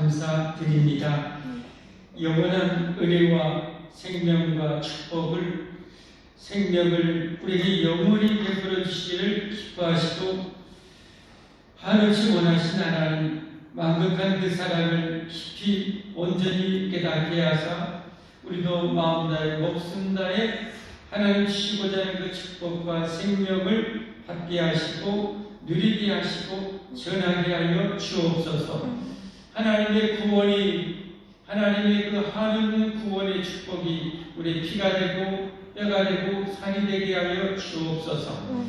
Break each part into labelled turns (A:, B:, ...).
A: 감사드립니다. 영원한 은혜와 생명과 축복을 생명을 우리에게 영원히 베풀어 주시기를 기뻐하시고 한없이 원하신 하나님 만극한 그 사랑을 깊이 온전히 깨닫게 하사 우리도 마음 다해 목숨 다해 하나님 주시고자 하는 그 축복과 생명을 받게 하시고 누리게 하시고 전하게 하여 주옵소서. 하나님의 구원이 하나님의 그 한없는 구원의 축복이 우리의 피가 되고 뼈가 되고 살이 되게 하여 주옵소서.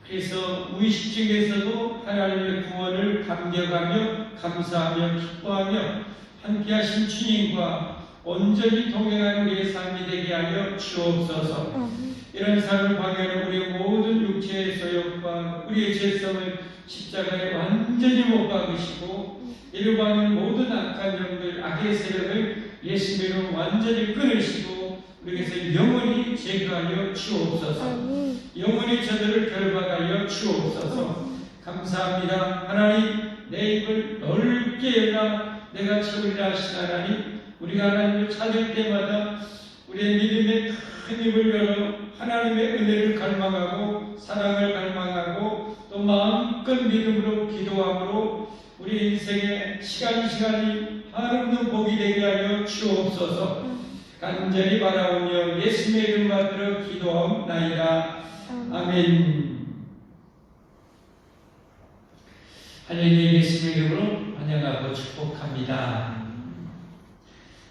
A: 그래서 무의식 중에서도 하나님의 구원을 감격하며 감사하며 기뻐하며 함께하신 주님과 온전히 동행하는 우리의 삶이 되게 하여 주옵소서. 이런 삶을 방해하는 우리의 모든 육체의 소욕과 우리의 죄성을 십자가에 완전히 못 박으시고 이를 방해하는 모든 악한 영들 악의 세력을 예수님으로 완전히 끊으시고 우리에게서 영원히 제거하여 주옵소서. 영원히 저들을 결박하여 주옵소서. 감사합니다. 하나님 내 입을 넓게 열라 내가 채우리라 하신 하나님 우리가 하나님을 찾을 때마다 우리의 믿음의 큰 입을 열어 하나님의 은혜를 갈망하고 사랑을 갈망하고 또 마음껏 믿음으로 기도함으로 우리 인생의 시간이 한없는 복이 되게 하여 주옵소서. 간절히 바라오며 예수님의 이름 받들어 기도하옵나이다. 아멘. 할렐루야. 예수님의 이름으로 환영하고 축복합니다.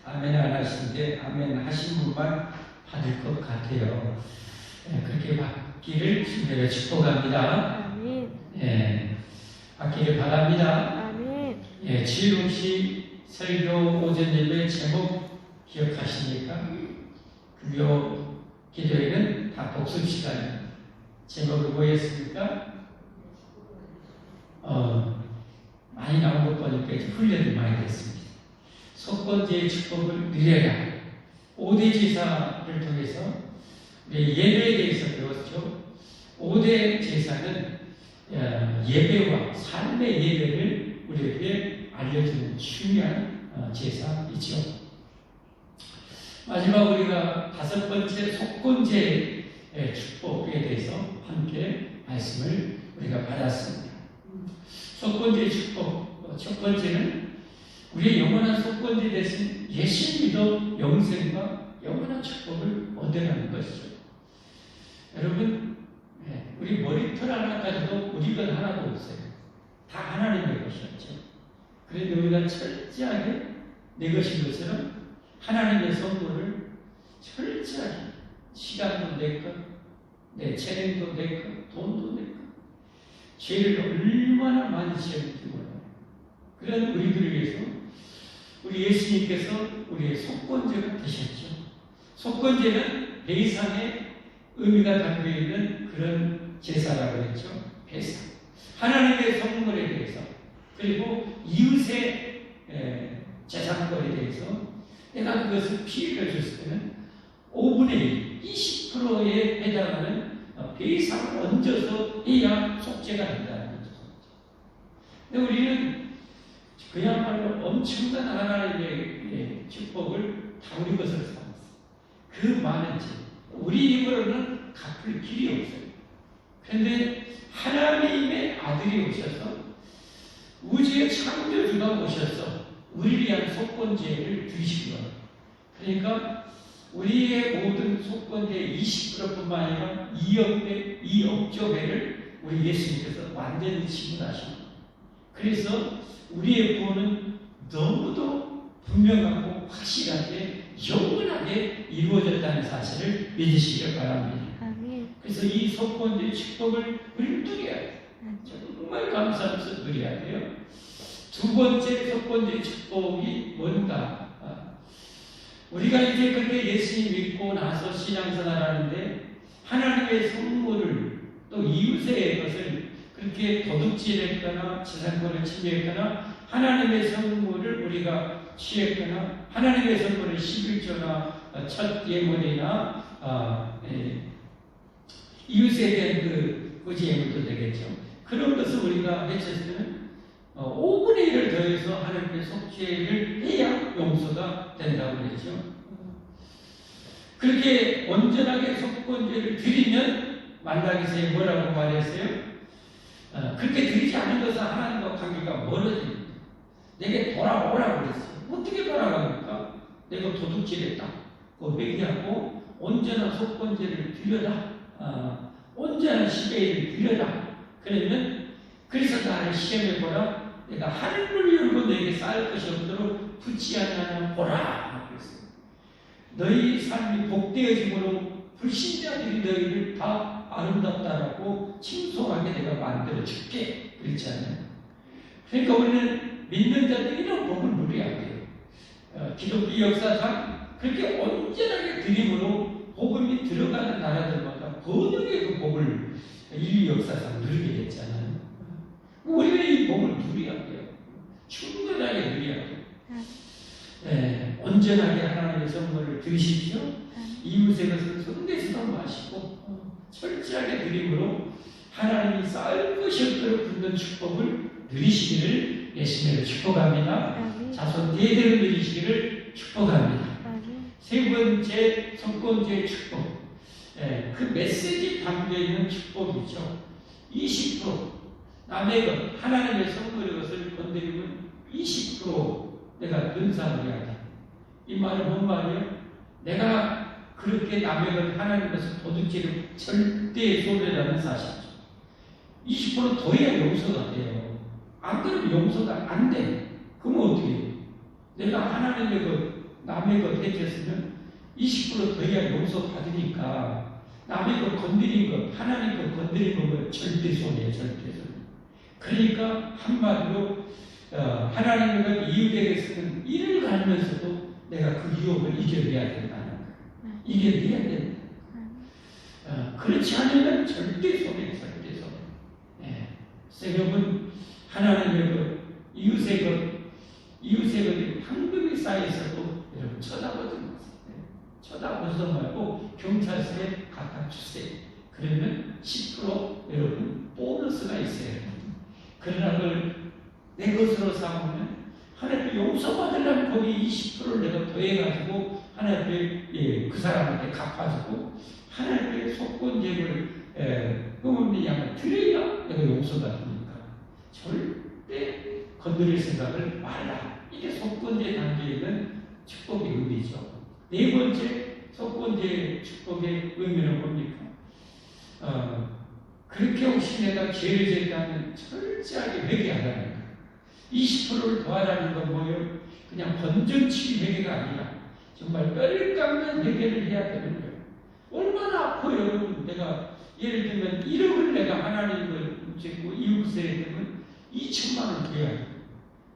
A: 아멘 안 하시는데 아멘 하신 분만 받을 것 같아요. 그렇게 받기를 주님으로 축복합니다. 아멘. 받기를 바랍니다. 아멘. 주일 혹시 설교 오전 예배 제목 기억하십니까? 금요 기도회는 다 복습 시간입니다. 제목이 뭐였습니까? 많이 나온 것 보니까 훈련이 많이 됐습니다. 속건제의 축복을 누려야 5대 제사를 통해서 예배에 대해서 배웠죠. 5대 제사는 예배와 삶의 예배를 우리에게 알려주는 중요한 제사이죠. 마지막 우리가 5번째 속건제의 축복에 대해서 함께 말씀을 우리가 받았습니다. 속건제의 축복, 첫 번째는 우리의 영원한 속건제 대신 예수 믿어 영생과 영원한 축복을 얻으라는 것이죠. 여러분, 우리 머리털 하나까지도 우리 것 하나도 없어요. 다 하나님의 것이었죠. 그런데 우리가 철저하게 내 것인 것처럼 하나님의 선물을 철저하게 시간도 내 것, 내 재능도 내 것, 돈도 내 것, 죄를 얼마나 많이 지었는지 몰라요. 그런 우리들을 위해서 우리 예수님께서 우리의 속건제가 되셨죠. 속건제는 배상의 의미가 담겨있는 그런 제사라고 했죠. 배상. 하나님의 성물에 대해서 그리고 이웃의 재산권에 대해서 내가 그것을 피해를 줬을 때는 5분의 1, 20%에 해당하는 배상을 얹어서 해야 속죄가 된다는 거죠. 근데 우리는 그야말로 엄청난 하나님의 축복을 다 우리 것으로 삼았어요. 그 많은 죄, 우리 힘으로는 갚을 길이 없어요. 그런데 하나님의 아들이 오셔서 우주의 창조주가 오셔서 우리를 위한 속건제를 드리신 거예요. 그러니까 우리의 모든 속건제의 20%뿐만 아니라 2억 배, 2억조 배를 우리 예수님께서 완전히 지불하신 거예요. 그래서 우리의 구원은 너무도 분명하고 확실하게 영원하게 이루어졌다는 사실을 믿으시길 바랍니다. 아멘. 그래서 이 속건제의 축복을 우리는 누려야 돼요. 정말 감사하면서 누려야 돼요. 두 번째 속건제의 축복이 뭔가? 우리가 이제 그렇게 예수님 믿고 나서 신앙생활하는데 하나님의 선물을 또 이웃의 것을 그렇게 도둑질했거나 재산권을 침해했거나 하나님의 선물을 우리가 취했거나 하나님의 선물을 11조나 첫 예물이나 이웃에 대한 그 거지 예물도 되겠죠. 그런 것을 우리가 해쳤을 때는 5분의 1을 더해서 하나님께 하나님의 속죄를 해야 용서가 된다고 그랬죠. 그렇게 온전하게 속건제를 드리면 말라기서에 뭐라고 말했어요? 그렇게 드리지 않은 것은 하나님과 관계가 멀어집니다. 내게 돌아오라고 그랬어요. 어떻게 돌아갑니까? 내가 도둑질했다. 그거 회개하고 온전한 속건제를 드려라. 온전한 시베이를 드려라. 그러면 그래서 나를 시험해보라. 내가 하늘을 열고 너에게 쌓을 것이 없도록 붙지 않냐는 보라. 그랬어요. 너희 삶이 복되어짐으로 불신자들이 너희를 다 아름답다라고 칭송하게 내가 만들어줄게. 그렇지 않아요? 그러니까 우리는 믿는 자들이 이런 복을 누려야 돼요. 기독교 역사상 그렇게 온전하게 드림으로 복음이 들어가는 나라들마다 번영의 그 복을 인류 역사상 누리게 됐잖아요. 우리는 이 복을 누려야 돼요. 충분하게 누려야 돼요. 온전하게 하나님의 선물을 드리십시오. 이웃의 것을 손대지도 마시고 철저하게 드림으로 하나님이 쌓을 것이 없도록 붙는 축복을 누리시기를 예수님을 축복합니다. 자손 대대로 누리시기를 축복합니다. 세 번째 속건제의 축복. 그 메시지 담겨있는 축복이죠. 20% 남의 것, 하나님의 선물의 것을 건드리면 20% 내가 근사하게 하다. 이 말은 뭔 말이에요? 내가 그렇게 남의 것, 하나님의 것을 도둑질을 절대 소멸하는 사실이죠. 20% 더해야 용서가 돼요. 안 그러면 용서가 안 돼. 그러면 어떻게 해요? 내가 하나님의 것, 남의 것 해줬으면 20% 더해야 용서 받으니까 남의 것 건드린 것, 하나님 것 건드린 것 절대 손해예요. 절대 손해. 그러니까 한마디로 하나님의 것 이웃에게 쓰는 일을 가면서도 내가 그 유혹을 이겨내야 된다는 거예요. 이겨내야 된다. 그렇지 않으면 절대 손해, 절대 손해. 여러분 하나님의 것, 이웃의 것이 황금이 쌓여있어도 여러분 쳐다보지 마세요. 쳐다보지 말고 경찰서에 갖다 주세요. 그러면 10% 여러분 보너스가 있어요. 그러나 그걸 내 것으로 삼으면 하나님께 용서받으려면 거기 20%를 내가 더해가지고 하나님께 그 사람한테 갚아주고 하나님께 속건제를 흠없는 양을 드려야 내가 용서가 됩니까? 절대 건드릴 생각을 말라. 이게 속건제에 담겨있는 축복의 의미죠. 네 번째 속건제의 축복의 의미는 뭡니까? 그렇게 혹시 내가 죄를 지었다면 철저하게 회개하라는 거예요. 20%를 더하라는 건 뭐예요? 그냥 번정치 회개가 아니라 정말 뼈를 깎는 회개를 해야 되는 거예요. 얼마나 아파요, 여러분. 내가 예를 들면 1억을 내가 하나님을 짓고 이웃에 되면 2천만 원 줘야 돼요.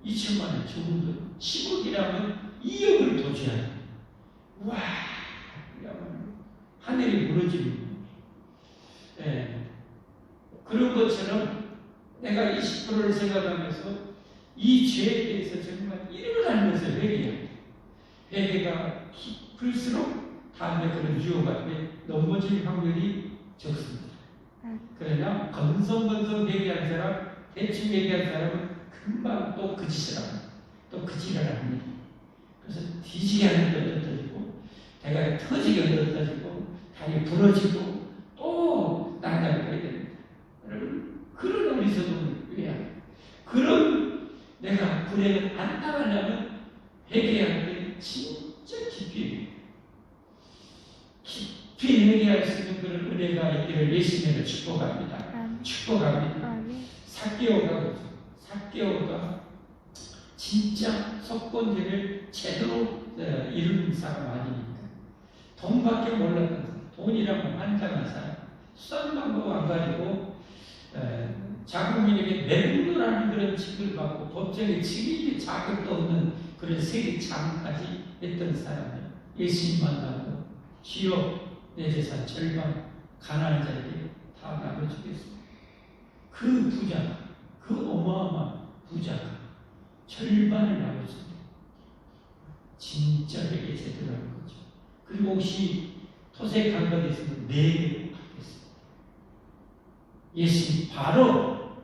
A: 2천만 원 적은 돈. 10억이라면 2억을 더 줘야 돼요. 와, 이러면 하늘이 무너지는 거예요. 그런 것처럼 내가 20%를 생각하면서 이 죄에 대해서 정말 일어나면서 회개해야 돼요. 회개가 깊을수록 다음에 그런 유혹 앞에 넘어질 확률이 적습니다. 그러나 건성건성 회개한 사람, 대충 회개한 사람은 금방 또 그 짓을 합니다. 또 그 짓을 합니다. 그래서 뒤지게 하는 데 떨어지고 대가리 터지게 떨어지고 다리 부러지고 또 난장을 해야 됩니다. 여러분 그런 어리석음을 왜요? 그런 내가 불행을 안 당하려면 회개할 때 진짜 깊이 회개할 수 있는 그런 은혜가 있기를 예수님을 축복합니다. 축복합니다. 삭개오가 진짜 속건제를 제대로 이룬 사람 아닙니까? 돈밖에 몰랐던 사람, 돈이라고 환장한 사람, 수단 방법 안 가지고 자국민에게 매국노라는 그런 칙을 받고 법정에 증인의 자격도 없는 그런 세리장까지 했던 사람이에요. 예수님 만나고 주여 내 재산 절반 가난한 자에게 다 나눠주겠습니다. 그 부자가, 그 어마어마한 부자가 절반을 나눠줍니다. 진짜 되게 제대로 하는 거죠. 그리고 혹시 토색한 것 있으면 4배 갚겠습니다. 예수님 바로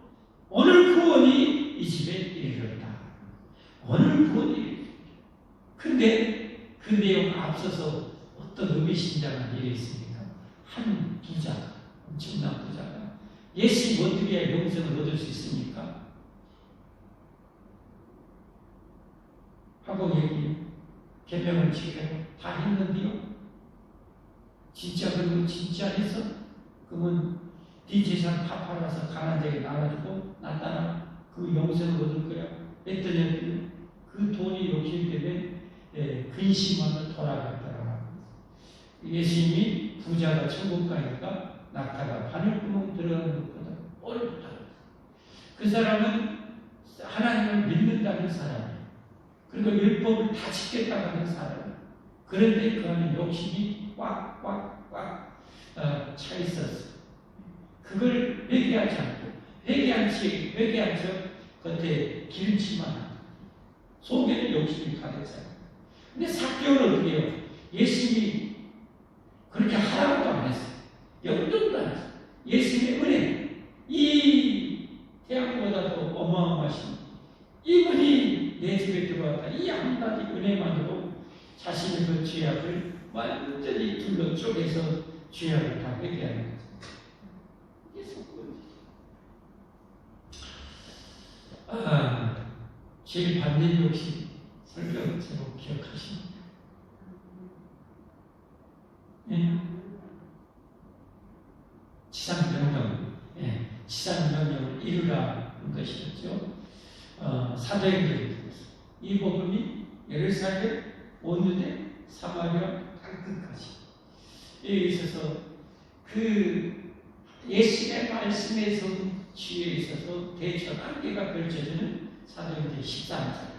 A: 오늘 구원이 이 집에 이르렀다. 오늘 구원이. 근데 그 내용 앞서서 어떤 의미심장한 일이 있습니까? 한 부자가, 엄청난 부자가 예수님 어떻게 해야 영생을 얻을 수 있습니까? 하고 여기 계명을 지키고 다 했는데요. 진짜 그러면 진짜 했어? 그러면 네 재산 다 팔아서 가난 데에 나가지고 나타나 그 영생을 얻을 거야. 했더니 그 돈이 욕심 때문에 근심하며 돌아갔더라. 예수님이 부자가 천국 가니까 낙타가 바늘구멍 들어가는 것보다 어렵다. 그 사람은 하나님을 믿는다는 사람이에요. 그리고 율법을 다 지켰다고 하는 사람이에요. 그런데 그 안에 욕심이 꽉꽉꽉 차 있었어요. 그걸 회개하지 않고 회개한 척 겉에 기름칠만 하고 속에는 욕심이 가득해요. 근데 삭개오는 어떻게 해요? 예수님이 그렇게 하라고도 안 했어요. 영접도 안 했어요. 예수님의 은혜, 이 태양보다도 어마어마하신 이분이 내 집에 들어왔다. 이 한 가지 은혜만으로 자신의 그 죄악을 완전히 둘러 쪼개서 죄악을 다 회개하는 거죠. 이게 속건이죠. 제일 반대 욕심 설명 제목 기억하십니까? 지상명령, 지상명령을 이루라는 것이었죠. 사도행전에 이 복음이 예루살렘, 온 유대, 사마리아 땅끝까지 있어서 그 예수의 말씀의 성취에 있어서 대전환계가 펼쳐지는 사도행전 13장.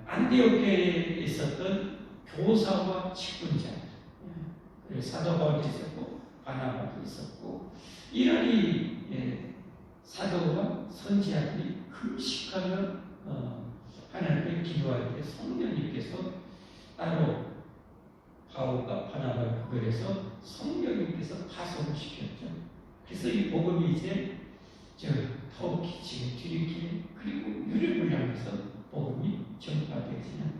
A: 안디옥에 있었던 교사와 직분자, 사도 바울도 있었고 바나바도 있었고, 이러니 사도와 선지자들이 금식하며 하나님께 기도할 때 성령님께서 따로 바울과 바나바를 구별해서 성령님께서 파송을 시켰죠. 그래서 이 복음이 이제 터키, 지금 튀르키예, 그리고 유럽을 향해서 복음이 전파되어지는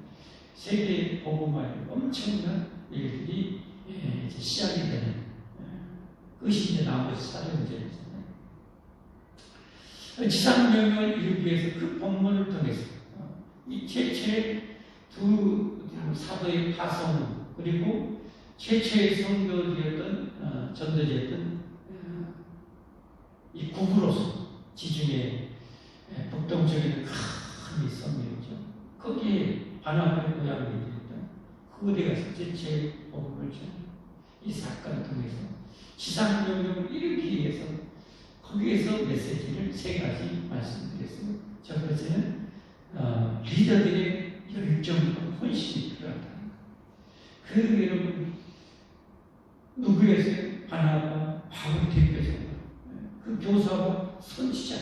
A: 세계 복음화의 엄청난 일들이 이제 시작이 되는 것이 이제 나머지 사도행전이잖아요. 지상명령을 이루기 위해서 그 본문을 통해서 이 최초의 두 사도의 파송, 그리고 최초의 성도되었던 전도자였던 이 구브로스, 지중해 북동쪽에는 큰 섬이었죠. 거기에 바나바의 고향이 되었던 그곳에 가서 최초의 복음을 전하는 이 사건을 통해서 지상명령을 이루기 위해서 거기에서 메시지를 세 가지 말씀드렸어요. 첫 번째는 리더들의 열정과 헌신이 필요하다. 그 여러분 누구였어요? 바나바, 바울 대표적으로 그 교사와 선지자.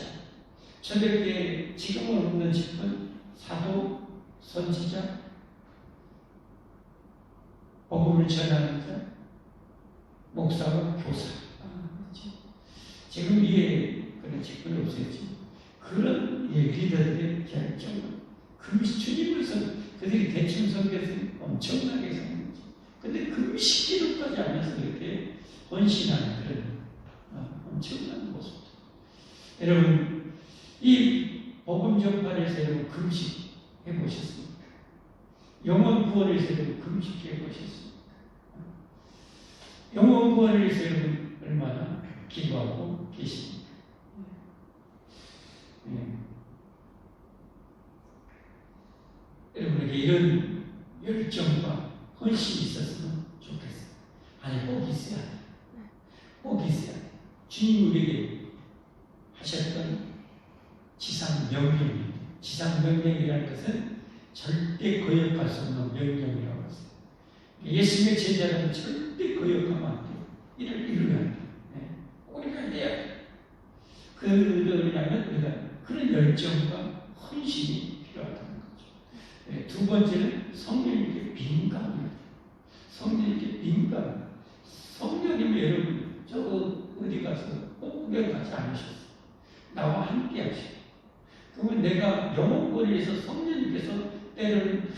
A: 저들에게 지금은 없는 직분, 사도, 선지자, 복음을 전하는 자, 목사와 교사. 그렇죠. 지금 이에 그런 직분이 없었지. 그런 리더들의 결정, 주님을 그들이 대충 섬겨서 엄청나게 섬겼지. 근데 금식기도까지 하면서 이렇게 헌신하는 그런 엄청난 모습. 여러분, 이 복음 전파에서 여러분 금식해 보셨습니까? 영혼 구원을 위해서 여러분 금식해 보셨습니까? 영혼 구원을 위해서 여러분 얼마나 기도하고 계십니까? 여러분에게 이런 열정과 헌신이 있었으면 좋겠어요. 아니, 꼭 있어야 돼. 꼭 있어야 돼. 주님 우리에게 하셨던 지상명령입니다. 지상명령이라는 것은 절대 거역할 수 없는 명령이라고 했어요. 예수님의 제자라면 절대 거역하면 안 돼요. 이를 이루면 안 돼요. 우리가 해야 돼요. 그러려면 우리가 그런 열정과 헌신이 필요하다는 거죠. 두 번째는 성령님께 민감합니다. 성령님께 민감. 성령님이 여러분 저 어디 가서 꼭 구경 가지 않으셨어요. 나와 함께 하시고 그러면 내가 영혼거리에서 성령님께서 때로는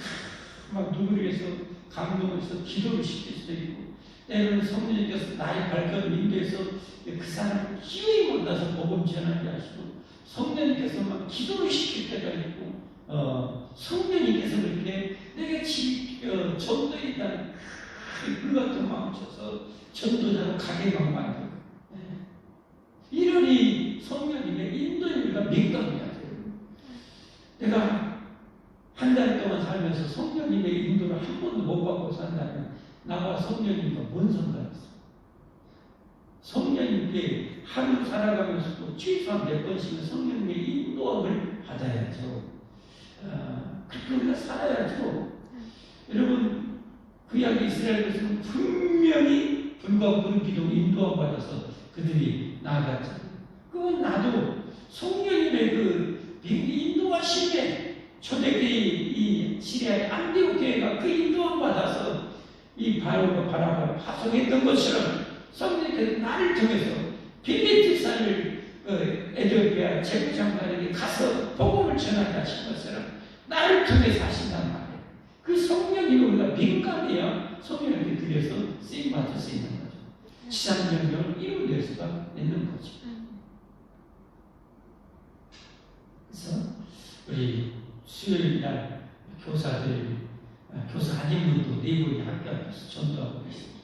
A: 막 누구를 위해서 감동해서 기도를 시킬 수도 있고, 때로는 성령님께서 나의 발걸음 인도해서 그 사람을 기회에 만나서 복음 전하게 하시고, 성령님께서 막 기도를 시킬 때가 있고, 성령님께서 그렇게 내가 전도에 대한 불같은 마음 쳐서 전도자로 가게만 만들고, 이러니 성령님의 인도에 우리가 민감해야 돼요. 내가 한 달 동안 살면서 성령님의 인도를 한 번도 못 받고 산다면 나와 성령님과 뭔 상관이 있어? 성령님께 하루 살아가면서도 최소한 몇 번씩은 성령님의 인도함을 받아야죠. 그렇게 우리가 살아야죠. 여러분, 구약 이스라엘 백성은 분명히 불과 구름 기둥 인도함 받아서 그들이 나아갔죠. 그건 나도 성령님의 그 인도하심에 초대교회 이 시리아의 안디옥 교회가 그 인도함 받아서 이 바울과 바나바를 파송했던 것처럼 성령께서 나를 통해서 빌립보사를 에티오피아 제국장관에게 가서 복음을 전하게 하신 것처럼 나를 통해서 하신단 말이에요. 그 성령님을 우리가 민감해야 성령님께 드려서 쓰임받을 수 있는 거죠. 지상명령을 이루어낼 수가 있는 거죠. 그래서 우리 수요일날 교사들, 교사 아닌 분도 네 분이 학교 앞에서 전도하고 계십니다.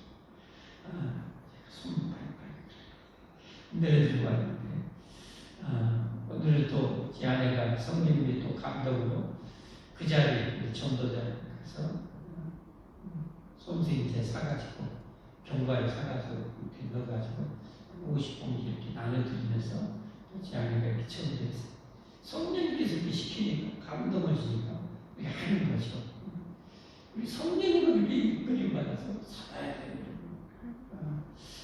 A: 손 발발 내려들고 왔는데, 오늘 또 제 아내가 성령님이 또 감동으로 그 자리에 전도자에 가서 솜새인제 사가지고 경과에 사가지고 이렇게 넣어가지고 50봉지 이렇게 나눠드리면서 제 아내가 이렇게 전도했어요. 성령님께서 이렇게 시키니까 감동하시니까 우리 하는 거죠. 우리 성령님을 이렇게 이끌림 받아서 살아야 돼요.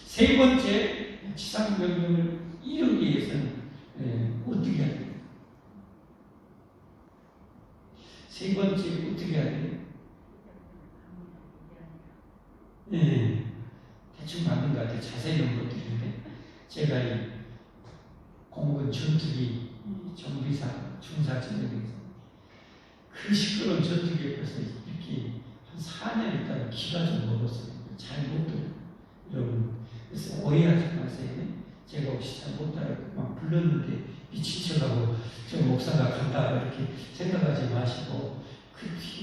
A: 세 번째 지상명령을 이루기 위해서는 어떻게 해야 돼요? 세 번째 어떻게 해야 돼요? 대충 맞는 것 같아요. 자세히는 못 드리는데 제가 이 공군 전투기 정비사 중사진에서 그 시끄러운 전투기 옆에서 이렇게 한 4년 있다가 기가 좀 먹었어요. 잘 못 들어요. 여러분, 그래서 오해하지 마세요. 제가 혹시 잘 못 따라고 막 불렀는데 미친 척하고 저 목사가 간다 이렇게 생각하지 마시고,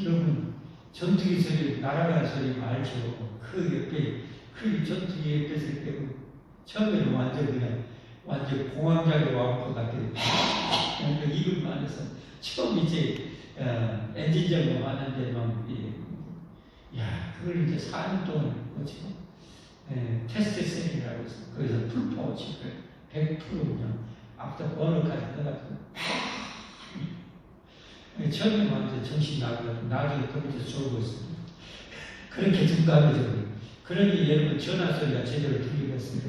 A: 여러분 전투기 소리, 날아가는 소리 알죠? 그 옆에 그 전투기 옆에서 때고 처음에는 완전 공황장애 왕국 같은 이불만 안에서 처음 이제 엔진 점검하는데 막 그걸 이제 4년 동안 거치고 테스트 셀이라고 해서 거기서 풀파워 칩을 100% 그냥 앞서 번호까지 넣어가지고 처음에 완전 정신 나가지고 나중에 거기서 졸고 있습니다. 그렇게 둔감해져. 그러니 여러분 전화 소리가 제대로 들리겠어요.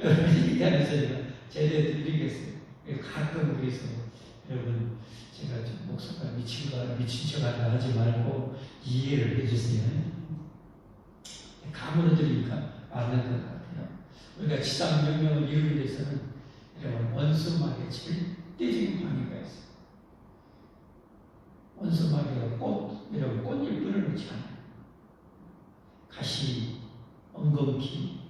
A: 얘기하는 소리가 제대로 들리겠어요. 가끔 그래서 여러분 제가 목사가 미친 척한다 하지 말고 이해를 해주세요. 감으로 들으니까 맞는 것 같아요. 우리가 지상명령을 이루기 위해서는 여러분 원수마귀의 절대적인 방해가 있어요. 원수마귀가 여러분 꽃잎 뿌려놓지 않아요. 가시, 엉겅퀴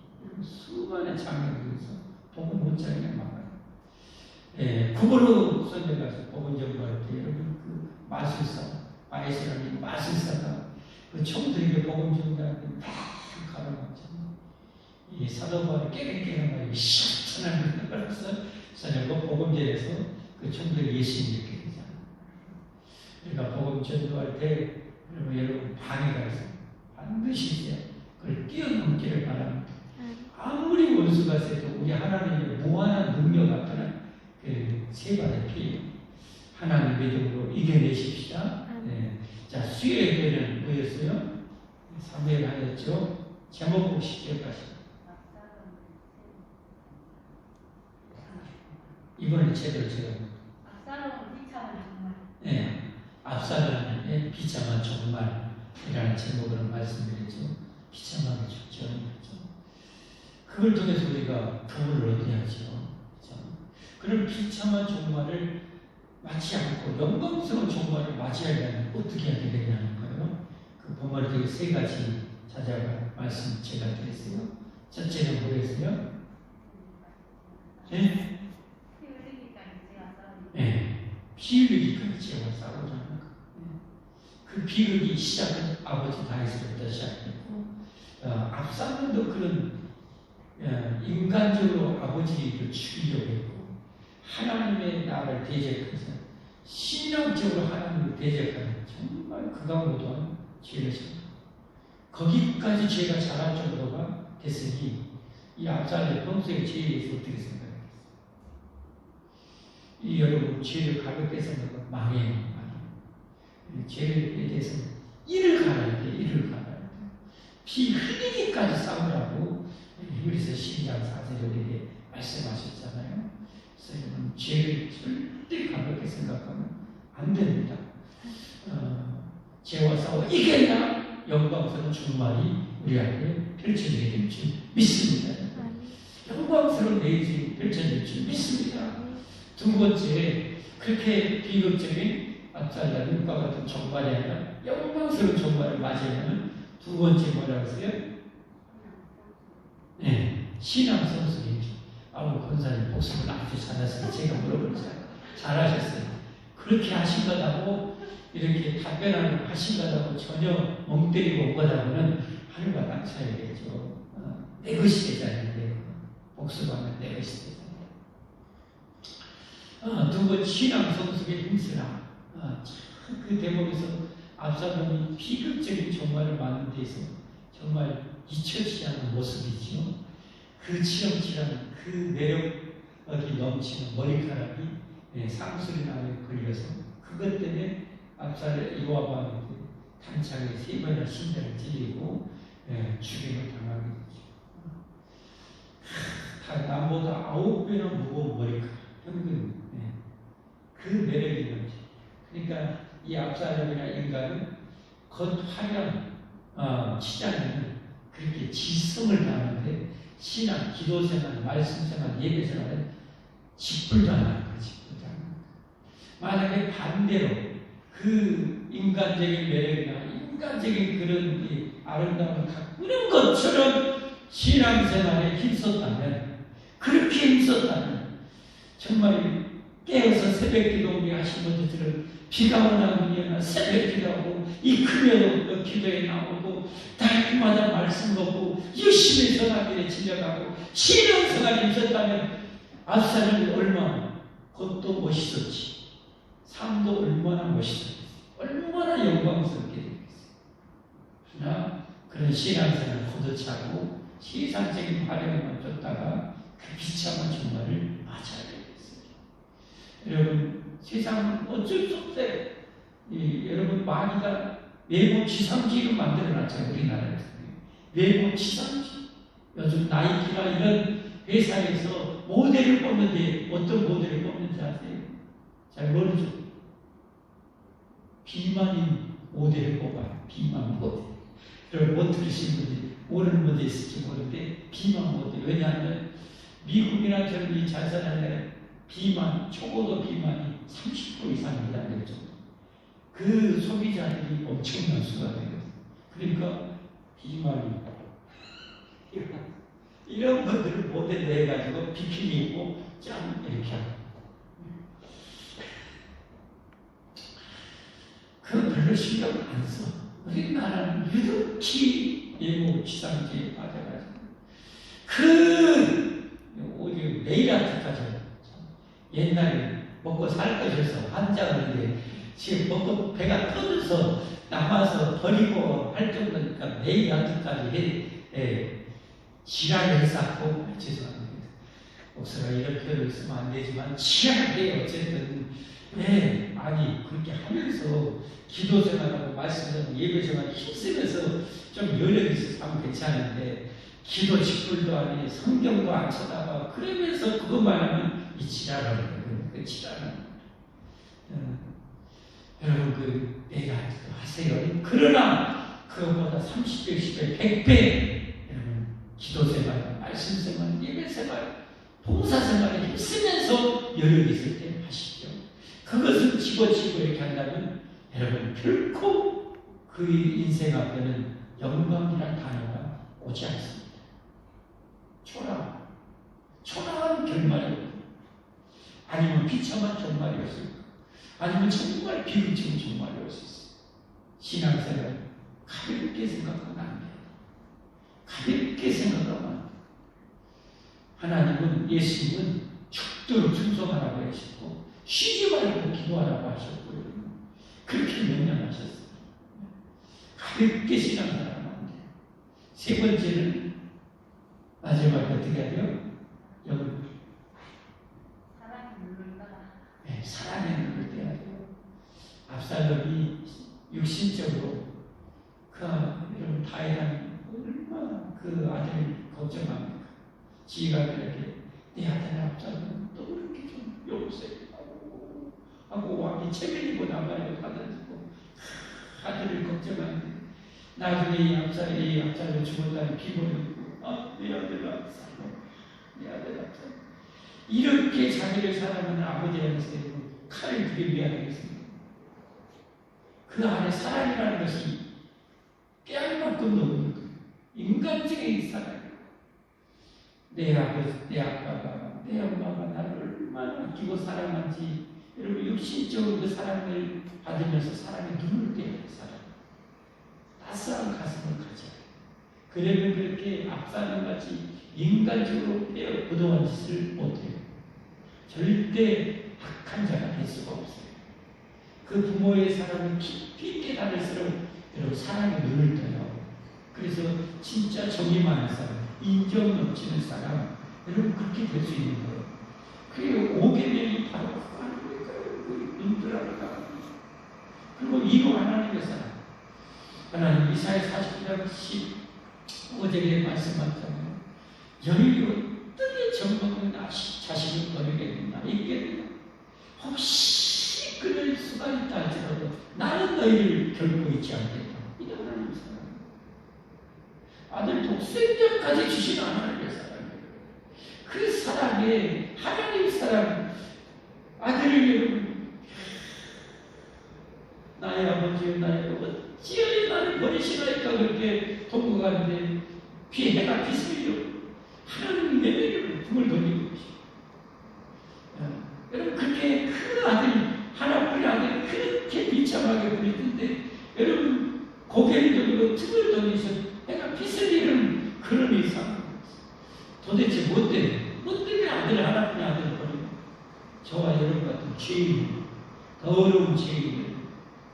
A: 수많은 장면에서 복음 못자리가 막아요. 구걸로 선정가서 복음 전도할 때 여러분 그 마술사라는 마술사가 그 총들에게 복음 전도할 때 다 가로막잖아요. 이 사도 바울이 깨끗깨끗하게 시원한 걸 걸어서 저녁 복음제에서 그 총들이 예수님 이렇게 되잖아요. 그러니까 복음 전도할 때 여러분 방해가 있어요. 반드시 이제 그걸 뛰어넘기를 바랍니다. 아무리 원수가 세도 우리 하나님의 무한한 능력 앞에는 그 세발의 피해요. 하나님 믿음으로 이겨내십시다. 자, 수요일 때는 뭐였어요? 사무엘 하였죠. 제목 혹시 기억하시나요? 이번에 제대로 제가
B: 압살롬은 비참한 정말.
A: 압살롬의 비참한 종말이라는 제목으로 말씀드렸죠. 비참하게 죽죠. 그걸 통해서 우리가 교훈을 얻어야죠. 그런 비참한 종말을 맞지 않고 영광스러운 종말을 맞이하려면 어떻게 하게 되냐는 거예요. 그 본문을 되게 세 가지 찾아가 말씀 제가 드렸어요. 첫째는 뭐였어요? 네? 네. 피 흘리기까지 죄와 싸우자는 거. 그 비극이 시작은 아버지 다윗으로부터 시작했고, 압살롬도 그런 인간적으로 아버지를 죽이려고 했고, 하나님의 나라를 대적해서 신령적으로 하나님을 대적하는 정말 극악무도한 죄를 졌다. 거기까지 죄가 자랄 정도가 됐으니 이 압살롬의 평소의 죄에 대해서 어떻게 생각하겠어요? 이 여러분 죄를 가볍게 생각하면 망해요. 죄에 대해서 이를 갈아야 돼. 이를 갈아야 돼. 피 흘리기까지 싸우라고 히브리서 12장 4절에 우리에게 말씀하셨잖아요. 그래서 여러분 죄를 절대 가볍게 생각하면 안 됩니다. 죄와 싸워 이겨야 영광스러운 종말이 우리 앞에 펼쳐지게 될 줄 믿습니다. 영광스러운 내일이 펼쳐질 줄 믿습니다. 두 번째, 그렇게 비극적인 압살롬과 같은 종말이 아니라 영광스러운 종말을 맞이하는 두 번째 뭐라고 했어요? 네, 신앙 성숙이죠. 아우 권사님 복습을 아주 잘하셨어요. 제가 물어보잖아요. 잘하셨어요. 그렇게 하신 거다고 이렇게 답변을 하신 거다고 전혀 멍 때리고 온 거다고는 하늘과 땅 차이겠죠. 내 것이 되잖아요. 복습하면 내 것이 되잖아요. 두 번 신앙 성숙에 힘쓰라. 그 대목에서 압살롬이 비극적인 종말을 맞는 데서 정말 잊혀지지 않는 모습이지요. 그 치렁치렁 그 매력이 넘치는 머리카락이 상술이 나에 걸려서 그것 때문에 압살롬 요압왕에게 단창에 3번이나 심장을 찔리고 죽임을 당하게 되죠. 남보다 9배나 무거운 머리카락 평균 그 매력이 넘치. 그러니까 이 압살롬이나 인간은 겉화량 치자는 그렇게 지성을 다하는데 신앙, 기도생활, 말씀생활, 예배생활은 직불도 안 하는 거지. 만약에 반대로 그 인간적인 매력이나 인간적인 그런 아름다움을 가꾸는 것처럼 신앙생활에 힘썼다면, 그렇게 힘썼다면 정말 깨어서 새벽기도 우리 하신 분들은 비가 오나 눈이 오나 새벽기도하고 이크면 기도에 나오고 달마다 말씀 먹고 열심히 전하기에 진려가고 신앙생활에 있었다면 압살롬이 얼마나 그것도 멋있었지. 삶도 얼마나 멋있었겠어. 얼마나 영광스럽게 되겠어. 그러나 그런 신앙생활을 거듭차고 세상적인 활용만 쫓다가 그 비참한 종말을 맞아야 되겠어요. 여러분 세상은 어쩔 수 없어요. 여러분 마귀가 외모지상주의를 만들어놨잖아요. 우리나라에서 외모지상주의. 요즘 나이키나 이런 회사에서 모델을 뽑는데 어떤 모델을 뽑는지 아세요? 잘 모르죠. 비만인 모델을 뽑아요. 비만 모델. 여러분 못 들으신 분이 모르는 분도 있을지 모르는데 비만 모델. 왜냐하면 미국이나 저런 이 잘 사는 나라에 비만, 초고도 비만이 30% 이상이다 그랬죠. 그 소비자들이 엄청난 수가 되거든요. 그러니까 비만이 이런 분들을 모델로 해가지고 비키니 입고 짠 이렇게 하고 그 별로 신경 안 써. 우리나라는 유독히 예모지상주의에 빠져가지고 오히려 네일 아트까지 옛날에 먹고 살 것에서 환장하는데 지금 먹고 배가 터져서 남아서 버리고 할 정도니까 네일 아트까지 지랄을 했었고 죄송합니다. 목사가 이런 표현을 쓰면 안 되지만 치열하게 어쨌든 아니 그렇게 하면서 기도 생활하고 말씀 생활, 예배 생활 힘쓰면서 좀 여력이 있어서 하면 괜찮은데 기도 직불도 아니 성경도 안 쳐다봐 그러면서 그것만 하면 이 지랄하는 거예요. 그 지랄하는 여러분 내가 하세요. 그러나 그것보다 30배, 10배, 100배 여러분 기도 생활, 말씀 생활, 예배 생활, 봉사 생활에 힘쓰면서 여력이 있을 때 하십시오. 그것을 집어치고 이렇게 한다면 여러분 결코 그 인생 앞에는 영광이란 단어가 오지 않습니다. 초라한 결말이었고, 아니면 비참한 결말이었을까, 아니면 정말 비극적인 결말이었을 수 있어요. 신앙생활 가볍게 생각하면 안 돼요. 가볍게 생각하면 안 돼요. 하나님은, 예수님은 죽도록 충성하라고 하셨고 쉬지 말고 기도하라고 하셨고 그렇게 명령하셨어요. 가볍게 신앙생활하면 안 돼요. 세 번째는 마지막에 어떻게 하죠? 여러분,
B: 사랑의 눈을 따라.
A: 네, 사랑의 눈을 떼야 돼요. 압살롬이 육신적으로 여러분 다윗은 얼마나 그 아들을 걱정합니까? 지가 그렇게 내 아들 압살롬 또 그렇게 좀 하고 왕이 체면이고 나발이고 받아주고 아들을 걱정하는데 나중에 이 압살롬 죽었다는 비번을 듣고 내 아들 압살롬, 내 아들 압살롬 이렇게 자기를 사랑하는 아버지한테 칼을 들이밀어야 되겠습니다. 그 안에 사랑이라는 것이 깨알 만큼도 없는 거예요. 인간적인 사랑. 내 아버지, 내 아빠가, 내 엄마가 나를 얼마나 아끼고 사랑한지 여러분 육신적으로 그 사랑을 받으면서 사랑의 눈을 떼야 돼요. 사랑. 따스한 가슴을 가져야 돼요. 그러면 그렇게 압살롬같이 인간적으로 부도한 짓을 못해요. 절대 악한 자가 될 수가 없어요. 그 부모의 사랑을 깊이 깨달을수록 여러분 사랑의 눈을 떠요. 그래서 진짜 정이 많은 사람, 인정 넘치는 사람, 여러분 그렇게 될 수 있는 거예요. 그게 5계명이 바로 그거 아닙니까요? 눈들 하나가. 그리고 이거 하나님의 사랑. 하나님 이사야 49장 15절에 말씀하잖아요. 여인이 어떻게 정먹은 자식을 버리겠느냐 있겠느냐. 혹시 그럴 수가 있다 할지라도 나는 너희를 결코 잊지 않겠다. 이게 하나님의 사랑이에요. 아들 독생자까지 주신 하나님의 사랑이에요. 그 사랑에 하나님의 사랑, 아들을 여러분 나의 아버지여 나의 어찌하여 나를 버리시나이까 그렇게 통곡하는데 해가 비스밀려 하나님이 내면으로 등을 돌리고 계십니다. 여러분 그렇게 큰 아들 하나뿐인 아들이 그렇게 비참하게 부리던데 여러분 고개를 돌리고 등을 돌리셔 해가 비스밀리는 그런 이상 도대체 뭐 때문에 아들 하나뿐인 아들을 버리고 저와 여러분 같은 죄인, 더러운 죄인을,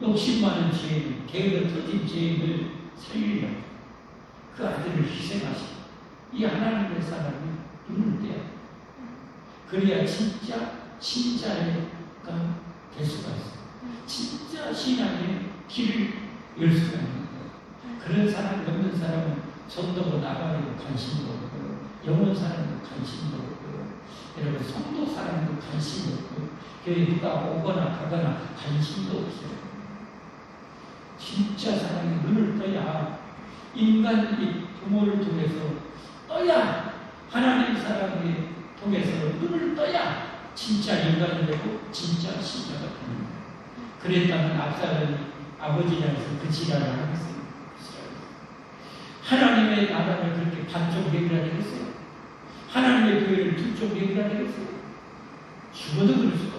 A: 욕심 많은 죄인을, 개가 터진 죄인을 살리려고 그 아들을 희생하시고 이 하나님의 사랑을 눈을 떼야 돼. 그래야 진짜 신자가 될 수가 있어요. 진짜 신앙의 길을 열 수가 있는 거예요. 그런 사람이 없는 사람은 전도고 나가고 관심도 없고 영혼 사람도 관심도 없고 여러분 성도 사람도 관심도 없고 교회 누가 오거나 가거나 관심도 없어요. 진짜 사랑의 눈을 떠야 인간이 부모를 통해서 떠야 하나님 사랑을 통해서 눈을 떠야 진짜 인간이 되고 진짜 신자가 되는 거예요. 그랬다면 압살롬이 아버지라서 그 지랄을 하겠어요. 하나님의 나라를 그렇게 반쪽 얘기를 하겠어요. 하나님의 교회를 두 쪽 얘기를 하겠어요. 죽어도 그럴 수가